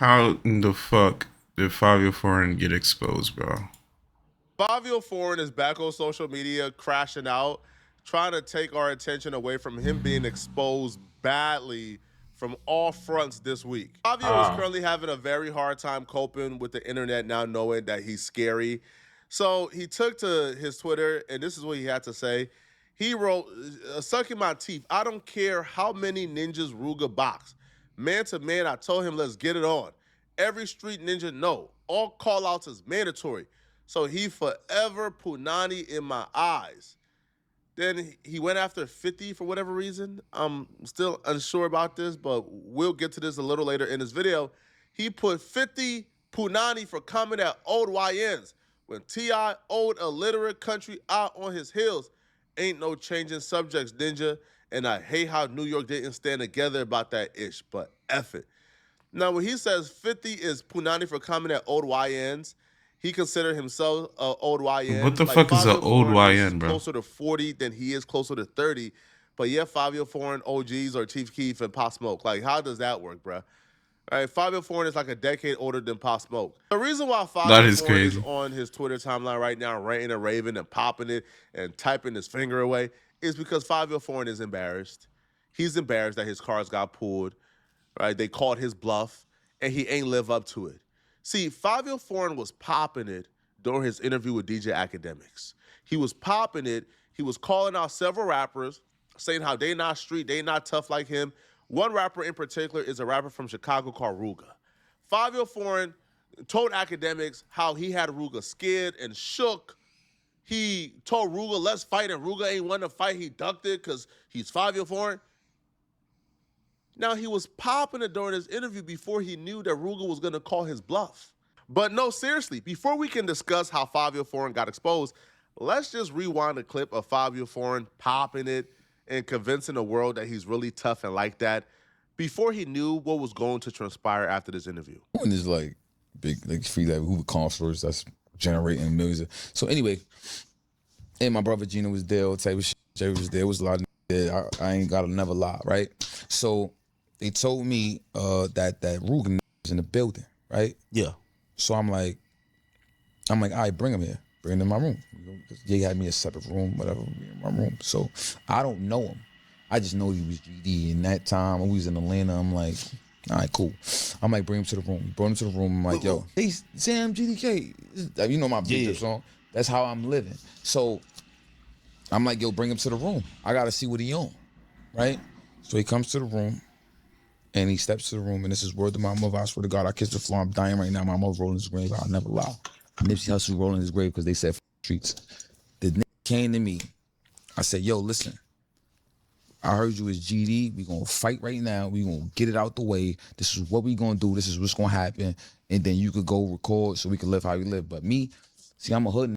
How in the fuck did Fivio Foreign get exposed, bro? Fivio Foreign is back on social media crashing out, trying to take our attention away from him being exposed badly from all fronts this week. Fivio is currently having a very hard time coping with the internet now, knowing that he's scary. So he took to his Twitter, and this is what he had to say. He wrote, sucking my teeth. I don't care how many ninjas Ruga box. Man to man, I told him, let's get it on. Every street ninja, no. All call outs is mandatory. So he forever Punani in my eyes. Then he went after 50 for whatever reason. I'm still unsure about this, but we'll get to this a little later in this video. He put 50 Punani for coming at old YNs. When T.I. owed a literate country out on his heels, ain't no changing subjects, ninja. And I hate how New York didn't stand together about that ish, but F it. Now, when he says 50 is Punani for coming at old YNs, he considered himself an old YN. What the like fuck is an Fivio old Foreign YN, bro? Closer to 40 than he is closer to 30. But yeah, Fivio Foreign OGs or Chief Keef and Pop Smoke. Like, how does that work, bro? All right, Fivio Foreign is like a decade older than Pop Smoke. The reason why Fivio Foreign is on his Twitter timeline right now, ranting and raving and popping it and typing his finger away, is because Fivio Foreign is embarrassed. He's embarrassed that his cards got pulled. Right? They called his bluff, and he ain't live up to it. See, Fivio Foreign was popping it during his interview with DJ Academics. He was popping it. He was calling out several rappers, saying how they not street, they not tough like him. One rapper in particular is a rapper from Chicago called Ruga. Fivio Foreign told Academics how he had Ruga scared and shook. He told Ruga, let's fight, and Ruga ain't want to fight. He ducked it because he's Fivio Foreign. Now, he was popping it during his interview before he knew that Ruga was going to call his bluff. But no, seriously, before we can discuss how Fivio Foreign got exposed, let's just rewind a clip of Fivio Foreign popping it and convincing the world that he's really tough and like that before he knew what was going to transpire after this interview. One is like big, like free level Hoover concerts that's generating millions. So anyway, and my brother Gino was there, type of shit. Jay was there. It was a lot of there. I ain't got to never lie, right? So they told me that Rugen was in the building, right? Yeah. So I'm like, all right, bring him here. Bring him in my room. Jay had me a separate room, whatever, in my room. So I don't know him. I just know he was GD. In that time, when we was in Atlanta, I'm like, all right, cool. I'm like, bring him to the room. Brought him to the room. I'm like, yo, hey, Sam, GDK. You know my big song. That's how I'm living. So I'm like, yo, bring him to the room. I got to see what he on, right? So he comes to the room. And he steps to the room, and this is word to my mother. I swear to God, I kiss the floor. I'm dying right now. My mother's rolling his grave. I'll never lie. Nipsey Hussle rolling his grave because they said streets. The nigga came to me. I said, yo, listen. I heard you as GD. We gonna fight right now. We gonna get it out the way. This is what we gonna do. This is what's gonna happen. And then you could go record so we can live how we live. But me, see, I'm a hood.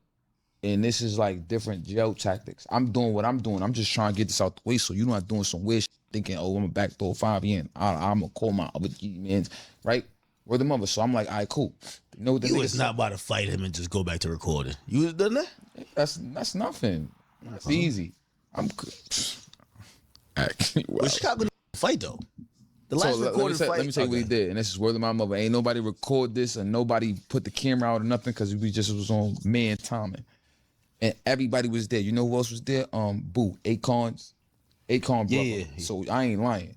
And this is like different jail tactics. I'm doing what I'm doing. I'm just trying to get this out the way so you're not doing some weird shit thinking, oh, I'm a backdoor 5 in. I'm gonna call my other man, right? We're the mother. So I'm like, all right, cool. You know what you was not about to fight him and just go back to recording. You was done that? That's nothing. It's easy. I'm good. Well, Chicago fight though. The last recorded fight. Let me tell you what he did, and this is word of my mother. Ain't nobody record this, and nobody put the camera out or nothing because we just was on man timing. And everybody was there. You know who else was there? Boo, Akon brother. Yeah. So I ain't lying.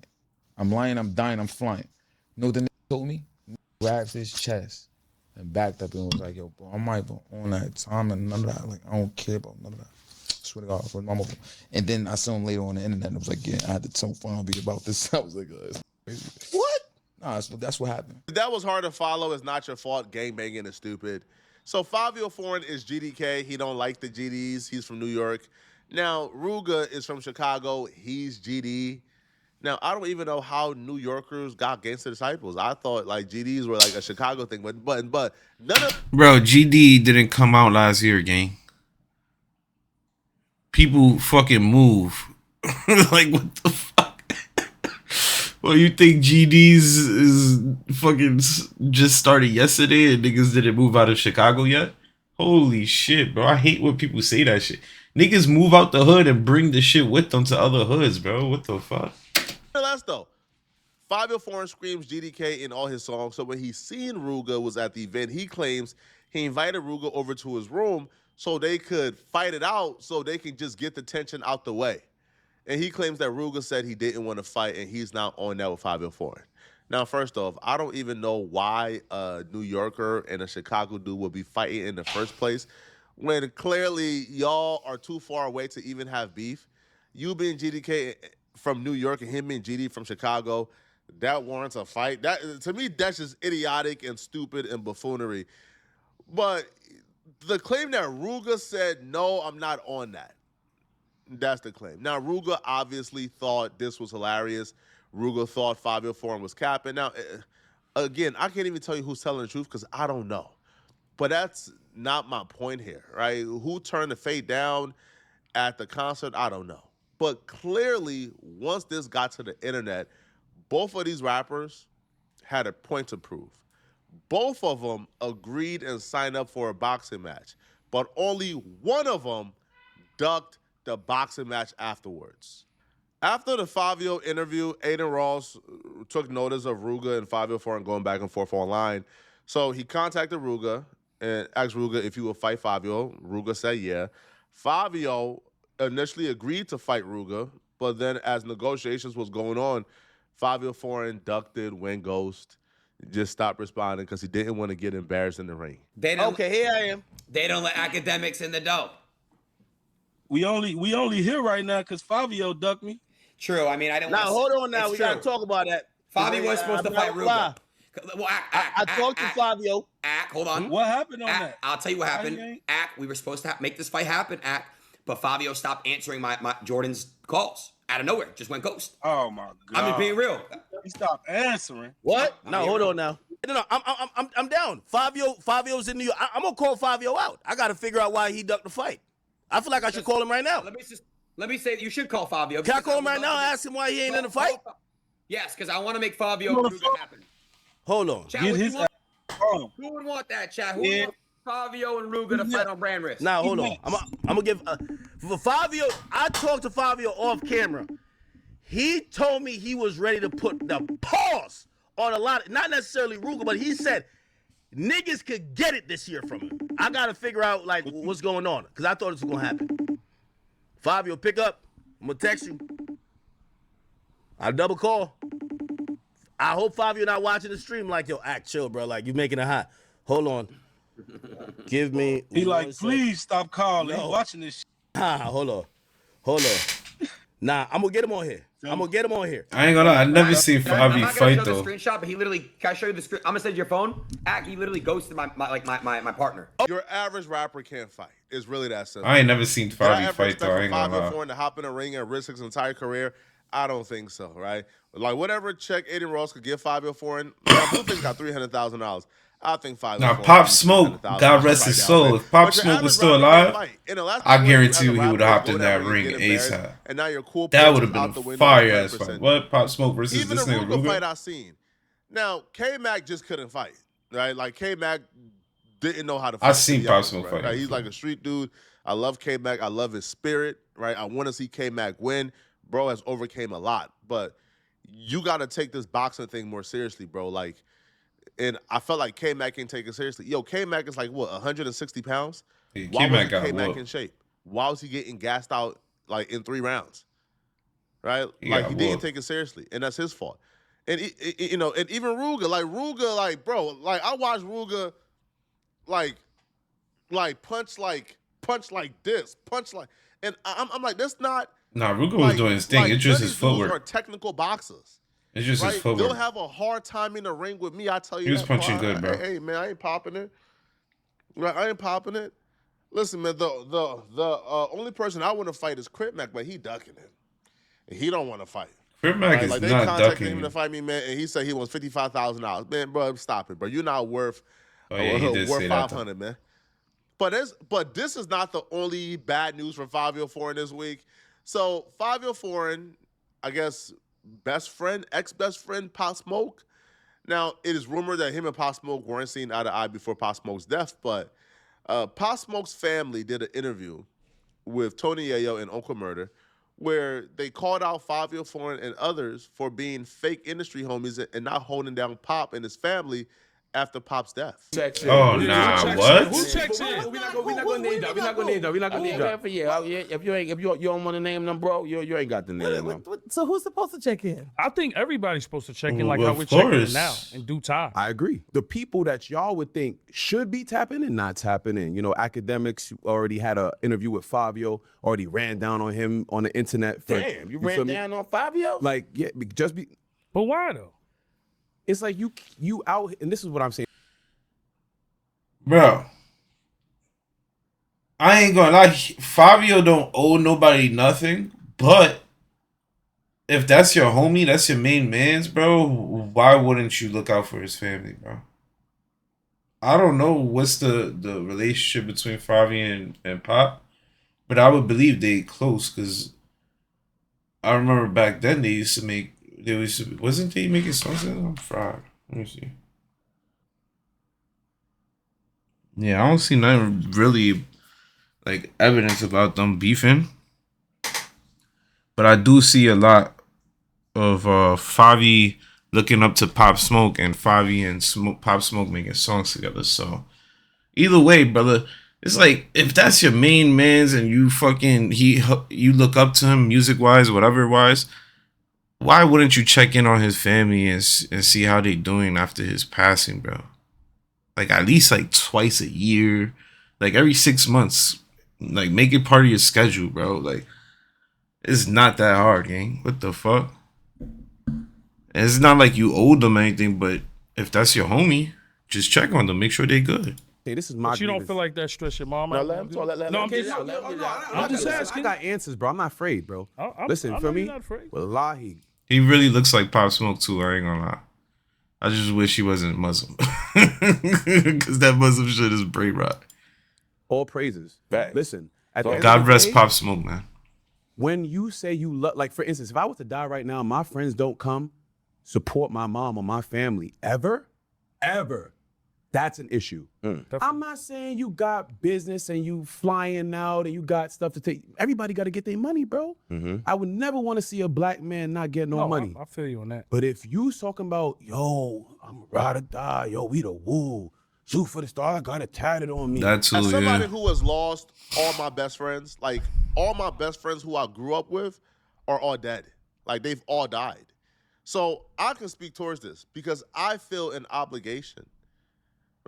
I'm lying, I'm dying, I'm flying. You know what the nigga told me? Grabbed his chest and backed up and was like, yo, bro, I'm not even on that time and none of that. Like, I don't care about none of that. I swear to God, for my mother. And then I saw him later on the internet and I was like, yeah, I had to tell Fonby about this. I was like, it's crazy. What? Nah, that's what happened. That was hard to follow. It's not your fault. Gangbanging is stupid. So Fivio Foreign is GDK. He don't like the GDs. He's from New York. Now, Ruga is from Chicago. He's GD. Now, I don't even know how New Yorkers got Gangsta Disciples. I thought like GDs were like a Chicago thing, but none of... Bro, GD didn't come out last year, gang. People fucking move. Like, what the fuck? Well, you think GDs is fucking just started yesterday and niggas didn't move out of Chicago yet? Holy shit, bro. I hate when people say that shit. Niggas move out the hood and bring the shit with them to other hoods, bro. What the fuck? Nonetheless, though, Fivio Foreign screams GDK in all his songs, so when he seen Ruger was at the event, he claims he invited Ruger over to his room so they could fight it out so they can just get the tension out the way. And he claims that Ruger said he didn't want to fight and he's not on that with Fivio Foreign. Now, first off, I don't even know why a New Yorker and a Chicago dude would be fighting in the first place when clearly y'all are too far away to even have beef. You being GDK from New York and him being GD from Chicago, that warrants a fight. That, to me, that's just idiotic and stupid and buffoonery. But the claim that Ruger said, no, I'm not on that. That's the claim. Now, Ruger obviously thought this was hilarious. Ruger thought Fivio Foreign was capping. Now, again, I can't even tell you who's telling the truth because I don't know. But that's not my point here, right? Who turned the fade down at the concert? I don't know. But clearly, once this got to the internet, both of these rappers had a point to prove. Both of them agreed and signed up for a boxing match, but only one of them ducked the boxing match afterwards. After the Fivio interview, Aiden Ross took notice of Ruger and Fivio Foreign going back and forth online. So he contacted Ruger and asked Ruger if he would fight Fivio. Ruger said yeah. Fivio initially agreed to fight Ruger, but then as negotiations was going on, Fivio Foreign ducked it, went ghost, just stopped responding because he didn't want to get embarrassed in the ring. Okay, here I am. They don't let academics in the dough. We only here right now because Fivio ducked me. True. I mean, I don't. Now, hold on now. It's We true. got to talk about that. Fivio was supposed to fight Ruger. Well, I talked to Fivio. Hold on. What happened on that? I'll tell you what happened. We were supposed to make this fight happen, but Fivio stopped answering my Jordan's calls out of nowhere. Just went ghost. Oh my god! I'm just being real. He stopped answering. What? No, hold on now. No, I'm down. Fivio's in New York. I'm gonna call Fivio out. I got to figure out why he ducked the fight. I feel like I should call him right now. Let me say you should call Fivio. Can I call him right now and ask him why he ain't in the fight? Yes, because I want to make Fivio and Ruger happen. Hold on. Chat, Get his who would want that, chat? Who would want Fivio and Ruger to fight on brand risk? Now, hold on. I'm gonna give for Fivio. I talked to Fivio off camera. He told me he was ready to put the pause on a lot, not necessarily Ruger, but he said niggas could get it this year from him. I gotta figure out like what's going on because I thought this was gonna happen. Fivio, pick up. I'm gonna text you. I'll double call. I hope Fivio not watching the stream like, yo, act chill, bro. Like, you making it hot. Hold on. Give me. He like, please stop calling. He watching this shit. Hold on. Nah, I'm gonna get him on here. I ain't gonna lie, I never seen Fivio fight though. Screenshot, but he literally. Can I show you the screen? I'm gonna send you your phone. He literally ghosted my partner. Your average rapper can't fight. It's really that simple. I ain't never seen Fivio fight though. I ain't gonna Fivio lie. to hop in a ring and risk his entire career. I don't think so, right? Like whatever check Aiden Ross could give Fivio Foreign, Blueface got $300,000. I think Fivio. Now Pop Smoke, God rest his soul. If Pop Smoke was still alive, I guarantee you he would have hopped in that ring ASAP. And now you're cool. That would have been a fire ass fight. What Pop Smoke versus Even this the nigga Ruger fight Ruger? I seen. Now K-Mac just couldn't fight, right? Like K-Mac didn't know how to fight. I seen Pop Smoke fight. Right? He's like a street dude. I love K-Mac. I love his spirit, right? I want to see K-Mac win. Bro has overcame a lot, but you got to take this boxing thing more seriously, bro. Like, and I felt like K-Mac can take it seriously. Yo, K-Mac is like, what, 160 pounds? Yeah, Why K-Mac was got K-Mac whooped. in shape? Why was he getting gassed out, like, in 3 rounds? Right? He Like, got he didn't whooped. take it seriously, and that's his fault. And, you know, and even Ruger, like, bro, like, I watched Ruger, like punch like this, and I'm like, that's not. Nah, Ruger was doing his thing. It's just his footwork. Are technical boxers. It's just his They'll footwork. have a hard time in the ring with me. I tell you, He was that, punching bro. good, bro. Hey, man, I ain't popping it. Right, I ain't popping it. Listen, man, the only person I want to fight is Crip Mac, but he ducking it. And he don't want to fight. Crip Mac is Like they not contacted him ducking. to fight me, man, and he said he wants $55,000. Man, bro, stop it, bro. You're not worth Oh, yeah, he did worth say that, 500, man. But this is not the only bad news for Fivio Foreign this week. So Fivio Foreign, I guess, ex-best friend, Pop Smoke. Now, it is rumored that him and Pop Smoke weren't seen eye to eye before Pop Smoke's death, but Pop Smoke's family did an interview with Tony Yayo and Uncle Murder where they called out Fivio Foreign and others for being fake industry homies and not holding down Pop and his family after Pop's death. Oh nah, what? Who checks in? We're not gonna name that. We're not gonna name that. We're not gonna name that. If you don't want to name them, bro, you ain't got to name them. So who's supposed to check in? I think everybody's supposed to check in like Well, how of we're checking in course. now in due time. I agree. The people that y'all would think should be tapping in, not tapping in. You know, academics already had an interview with Fivio, already ran down on him on the internet. Damn, you ran down on Fivio? Like, yeah, just be. But why though? It's like you out, and this is what I'm saying. Bro, I ain't gonna lie. Fivio don't owe nobody nothing, but if that's your homie, that's your main man's, bro, why wouldn't you look out for his family, bro? I don't know what's the relationship between Fivio and Pop, but I would believe they close because I remember back then wasn't they making songs together? I'm fried. Let me see. Yeah, I don't see nothing really like evidence about them beefing. But I do see a lot of Fivio looking up to Pop Smoke and Fivio and Pop Smoke making songs together. So either way, brother, it's like if that's your main man's and you you look up to him music wise, whatever wise, why wouldn't you check in on his family and see how they doing after his passing, bro? Like at least like twice a year, like every 6 months, like make it part of your schedule, bro. Like it's not that hard, gang. What the fuck? And it's not like you owe them anything, but if that's your homie, just check on them, make sure they good. Hey, this is my. But you don't feel like that stress your mom out? Let him talk. No, I'm just asking. I got answers, bro. I'm not afraid, bro. Listen, I for know me, you're not afraid. wallahi. He really looks like Pop Smoke too. I ain't gonna lie. I just wish he wasn't Muslim, because that Muslim shit is brain rot. All praises. Listen, at the end of God the rest day, Pop Smoke, man. when you say you love, like for instance, if I was to die right now, my friends don't come support my mom or my family ever, that's an issue. I'm not saying you got business and you flying out and you got stuff to take. Everybody got to get their money, bro. I would never want to see a black man not get no money. I feel you on that. But if you talking about, yo, I'm ride or die, yo, we the woo, shoot for the star, I got it tatted on me. That's As who, somebody yeah. who has lost all my best friends, like all my best friends who I grew up with are all dead. Like they've all died. So I can speak towards this because I feel an obligation,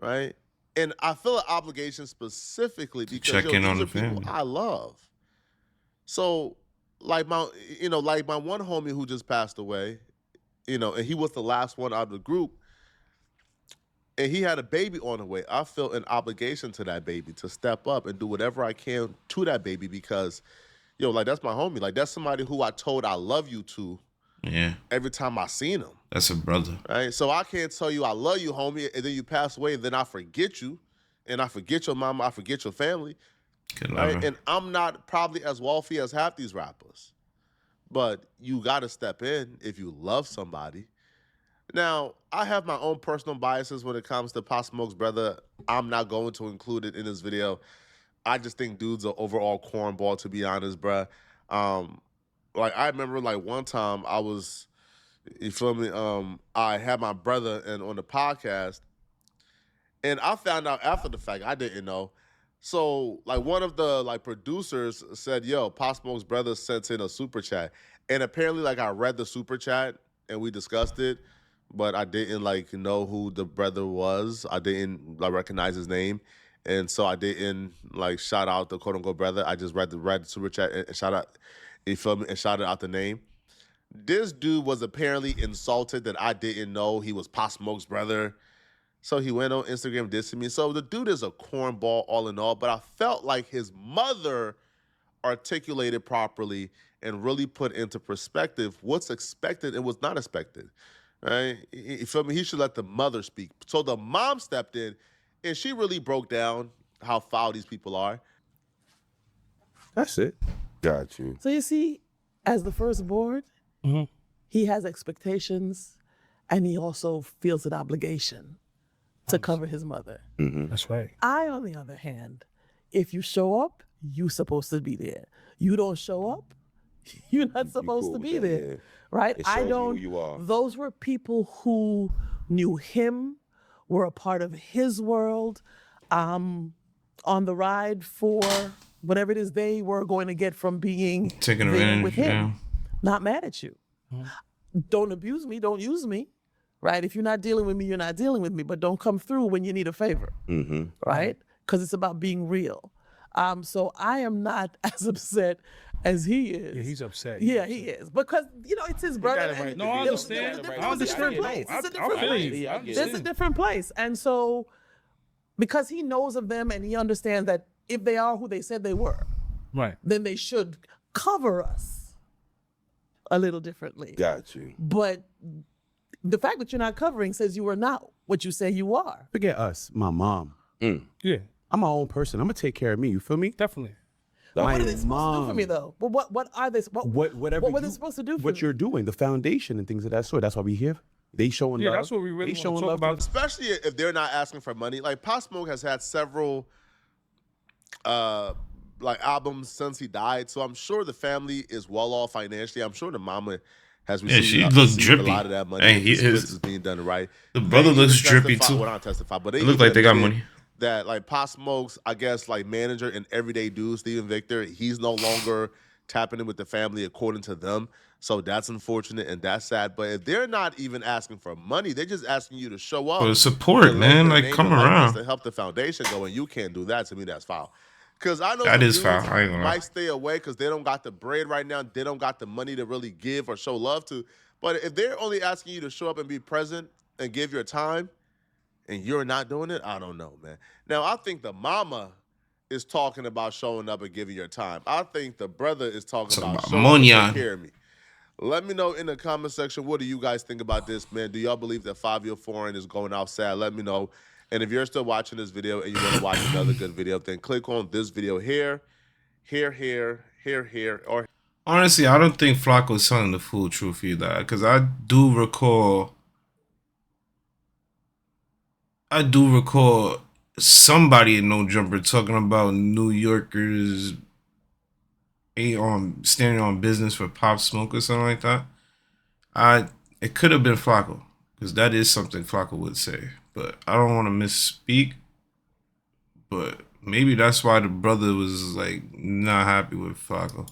right? And I feel an obligation specifically because check in on these the are people family. I love. So like my one homie who just passed away, and he was the last one out of the group. And he had a baby on the way. I feel an obligation to that baby to step up and do whatever I can to that baby because, like that's my homie. Like that's somebody who I told I love you to Yeah, every time I seen him. that's a brother. Right? So I can't tell you I love you, homie, and then you pass away, and then I forget you, and I forget your mama, I forget your family. Good Right? lover. And I'm not probably as wealthy as half these rappers. But you gotta step in if you love somebody. Now, I have my own personal biases when it comes to Pop Smoke's brother. I'm not going to include it in this video. I just think dude's an overall cornball, to be honest, bruh. Like I remember like one time I was, you feel me? I had my brother on the podcast, and I found out after the fact, I didn't know. So like one of the like producers said, yo, Pop Smoke's brother sent in a super chat. And apparently like I read the super chat and we discussed it, but I didn't like know who the brother was. I didn't like recognize his name. And so I didn't like shout out the quote unquote brother. I just read the super chat and shout out, you feel me, and shouted out the name. This dude was apparently insulted that I didn't know he was Pop Smoke's brother. So he went on Instagram dissing me. So the dude is a cornball all in all, but I felt like his mother articulated properly and really put into perspective what's expected and what's not expected, right? You feel me? He should let the mother speak. So the mom stepped in and she really broke down how foul these people are. That's it. Got you. So you see, as the firstborn, he has expectations, and he also feels an obligation to cover his mother. That's right. I, on the other hand, if you show up, you're supposed to be there. You don't show up, You're not supposed cool to with be that, there, yeah. right? It I shows you don't. who you are. Those were people who knew him, were a part of his world, on the ride for whatever it is they were going to get from being Taking there advantage, with him. yeah. Not mad at you. Don't abuse me. Don't use me. Right? If you're not dealing with me, you're not dealing with me. But don't come through when you need a favor. Right? Because it's about being real. So I am not as upset as he is. Yeah, he's upset. Yeah, he is. Because, it's his brother. right and to No, I be understand. upset. I It's a different understand. place. I It's a different feel place. you. I get it. It's a different place. And so, because he knows of them and he understands that if they are who they said they were, Right. then they should cover us a little differently. Got you. But the fact that you're not covering says you are not what you say you are. Forget us, my mom. Yeah, I'm my own person. I'm gonna take care of me. You feel me? definitely. But My what are they supposed to do for me, though? But what are they? Whatever. What were they supposed to do for what me? you're doing, the foundation and things of that sort. That's why we here. They showing Yeah, love. that's what we really They want showing to talk love about. Especially if they're not asking for money. Like Pop Smoke has had several like albums since he died, so I'm sure the family is well off financially. I'm sure the mama has received, she looks received drippy. a lot of that money. Hey, The splits his- is being done right. The brother They looks even drippy testify- too. Well, not testify, but they It look even like they got admitted money. That like Pop Smoke's, I guess, like manager and everyday dude, Steven Victor, he's no longer tapping in with the family according to them. So that's unfortunate and that's sad. But if they're not even asking for money, they're just asking you to show up. For the support, and let man. their Like, name come and likeness around. to help the foundation go, and you can't do that. To me, that's foul. Because I know That some is dudes foul. I ain't gonna lie. might stay away because they don't got the bread right now. They don't got the money to really give or show love to. But if they're only asking you to show up and be present and give your time, and you're not doing it, I don't know, man. Now, I think the mama is talking about showing up and giving your time. I think the brother is talking about showing up and Monyan. take care of me. Let me know in the comment section, what do you guys think about this, man? Do y'all believe that Fivio Foreign is going out sad? Let me know. And if you're still watching this video and you want to watch another good video, then click on this video here, or Honestly, I don't think Flacco's telling the full truth either. Because I do recall somebody in No Jumper talking about New Yorkers standing on business for Pop Smoke or something like that. It could have been Flacco, because that is something Flacco would say. But I don't want to misspeak. But maybe that's why the brother was like not happy with Flacco.